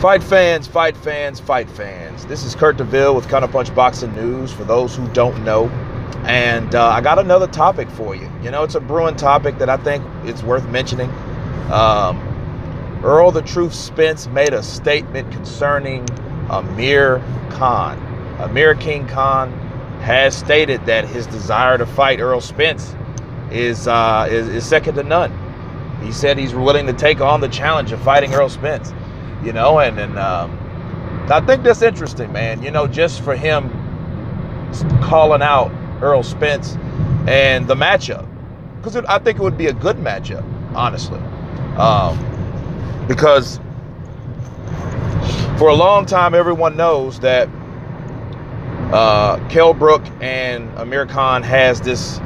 Fight fans, fight fans, fight fans. This is Kurt DeVille with Counterpunch Boxing News for those who don't know. And I got another topic for you. You know, it's a brewing topic that I think it's worth mentioning. Errol the Truth Spence made a statement concerning Amir Khan. Amir King Khan has stated that his desire to fight Errol Spence is second to none. He said he's willing to take on the challenge of fighting Errol Spence. You know, and I think that's interesting, man. You know, just for him calling out Errol Spence and the matchup, because I think it would be a good matchup, honestly. Because for a long time, everyone knows that Kell Brook and Amir Khan has this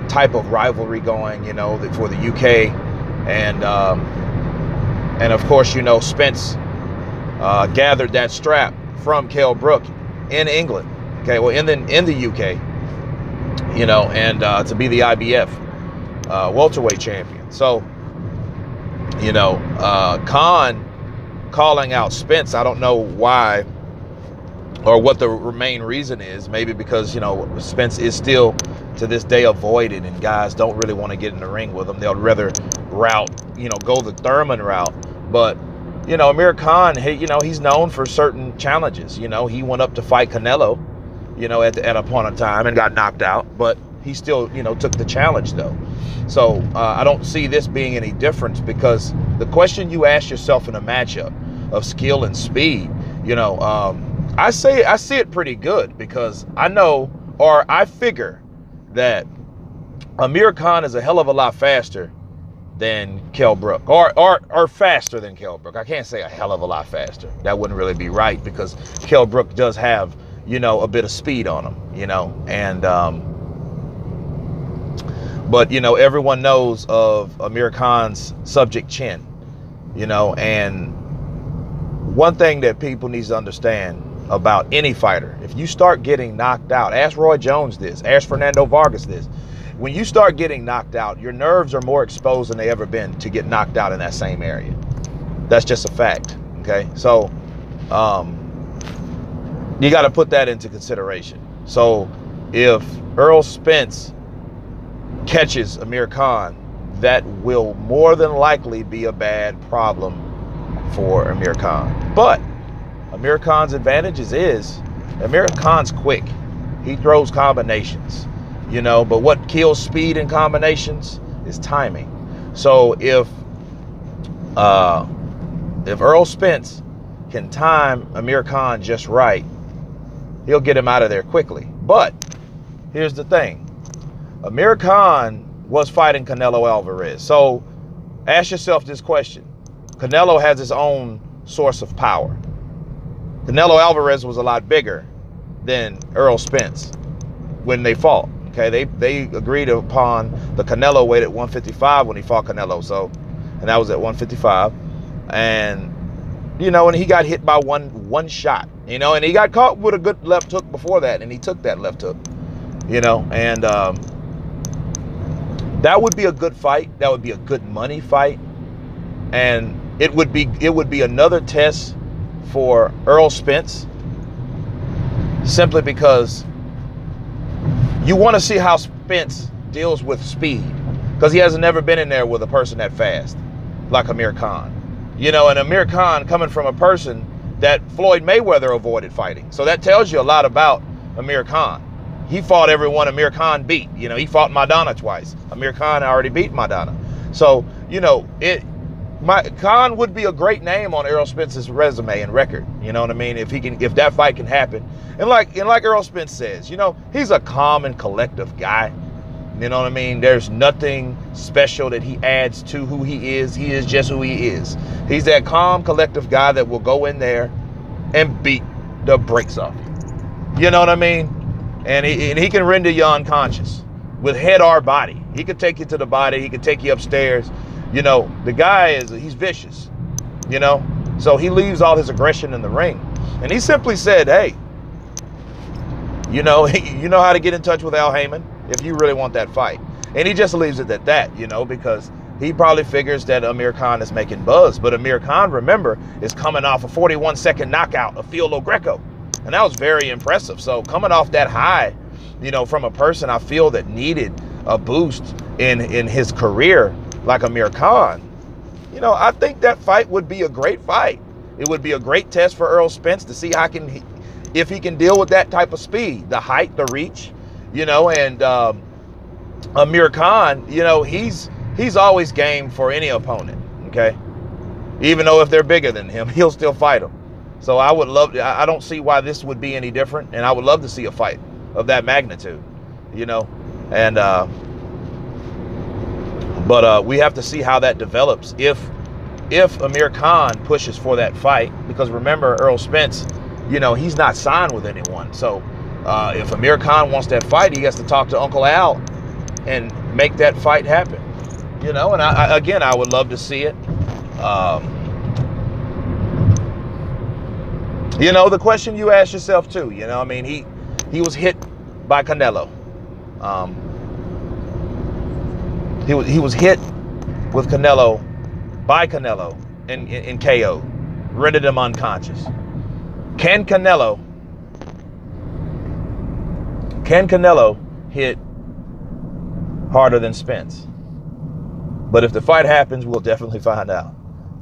type of rivalry going, you know, for the UK, and of course, you know, Spence gathered that strap from Kell Brook in England, okay, well, in the UK, you know, and to be the IBF welterweight champion. So, you know, Khan calling out Spence, I don't know why or what the main reason is. Maybe because, you know, Spence is still to this day avoided, and guys don't really want to get in the ring with him. They'll rather go the Thurman route. But, you know, Amir Khan, you know, he's known for certain challenges. You know, he went up to fight Canelo, you know, at a point in time and got knocked out, but he still, you know, took the challenge though. So I don't see this being any difference, because the question you ask yourself in a matchup of skill and speed, you know, I see it pretty good, because I know, or I figure that Amir Khan is a hell of a lot faster than Kell Brook, or faster than Kell Brook. I can't say a hell of a lot faster. That wouldn't really be right, because Kell Brook does have, you know, a bit of speed on him, you know, and but, you know, everyone knows of Amir Khan's subject chin, you know, and one thing that people need to understand about any fighter, if you start getting knocked out, ask Roy Jones this, ask Fernando Vargas this, when you start getting knocked out, your nerves are more exposed than they ever been to get knocked out in that same area. That's just a fact, okay? So you got to put that into consideration. So if Errol Spence catches Amir Khan, that will more than likely be a bad problem for Amir Khan. But Amir Khan's advantages is Amir Khan's quick. He throws combinations, you know, but what kills speed in combinations is timing. So if Errol Spence can time Amir Khan just right, he'll get him out of there quickly. But here's the thing. Amir Khan was fighting Canelo Alvarez. So ask yourself this question. Canelo has his own source of power. Canelo Alvarez was a lot bigger than Errol Spence when they fought. Okay, they agreed upon the Canelo weight at 155 when he fought Canelo. So, and that was at 155. And, you know, and he got hit by one shot, you know, and he got caught with a good left hook before that, and he took that left hook, you know, and that would be a good fight. That would be a good money fight. And it would be another test for Errol Spence, simply because you want to see how Spence deals with speed, because he hasn't never been in there with a person that fast like Amir Khan. You know, and Amir Khan coming from a person that Floyd Mayweather avoided fighting. So that tells you a lot about Amir Khan. He fought everyone Amir Khan beat. You know, he fought Madonna twice. Amir Khan already beat Madonna. So, you know, Khan would be a great name on Errol Spence's resume and record. You know what I mean? If that fight can happen. And like Errol Spence says, you know, he's a calm and collective guy. You know what I mean? There's nothing special that he adds to who he is. He is just who he is. He's that calm, collective guy that will go in there and beat the brakes off you. You know what I mean? And he can render you unconscious with head or body. He could take you to the body. He could take you upstairs. You know, the guy he's vicious, you know? So he leaves all his aggression in the ring. And he simply said, hey, you know how to get in touch with Al Heyman if you really want that fight. And he just leaves it at that, you know, because he probably figures that Amir Khan is making buzz. But Amir Khan, remember, is coming off a 41-second knockout of Phil Greco. And that was very impressive. So coming off that high, you know, from a person I feel that needed a boost in his career like Amir Khan, you know, I think that fight would be a great fight. It would be a great test for Errol Spence to see if he can deal with that type of speed, the height, the reach, you know. And Amir Khan, you know, he's always game for any opponent, okay? Even though if they're bigger than him, he'll still fight them. So I would love to, I don't see why this would be any different, and I would love to see a fight of that magnitude, you know. And but we have to see how that develops if Amir Khan pushes for that fight, because remember, Errol Spence, you know, he's not signed with anyone. So if Amir Khan wants that fight, he has to talk to Uncle Al and make that fight happen, you know. And I would love to see it. You know, the question you ask yourself too, you know, I mean, he was hit by Canelo. He was hit with Canelo, by Canelo in KO, rendered him unconscious. Can Canelo hit harder than Spence? But if the fight happens, we'll definitely find out.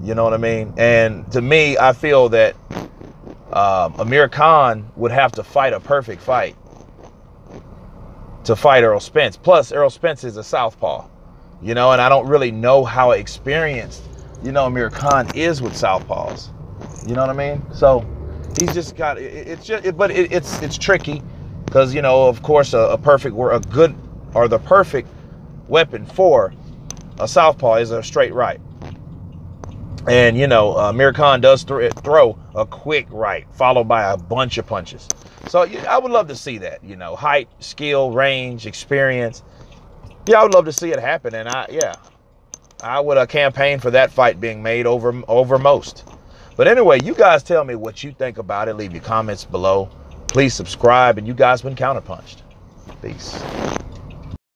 You know what I mean? And to me, I feel that Amir Khan would have to fight a perfect fight to fight Errol Spence. Plus, Errol Spence is a southpaw, you know, and I don't really know how experienced, you know, Amir Khan is with southpaws. You know what I mean? So he's just got it's tricky because, you know, of course, the perfect weapon for a southpaw is a straight right. And, you know, Amir Khan does throw a quick right, followed by a bunch of punches. So I would love to see that, you know, height, skill, range, experience. Yeah, I would love to see it happen. And I would campaign for that fight being made over most. But anyway, you guys tell me what you think about it. Leave your comments below. Please subscribe. And you guys been counterpunched. Peace.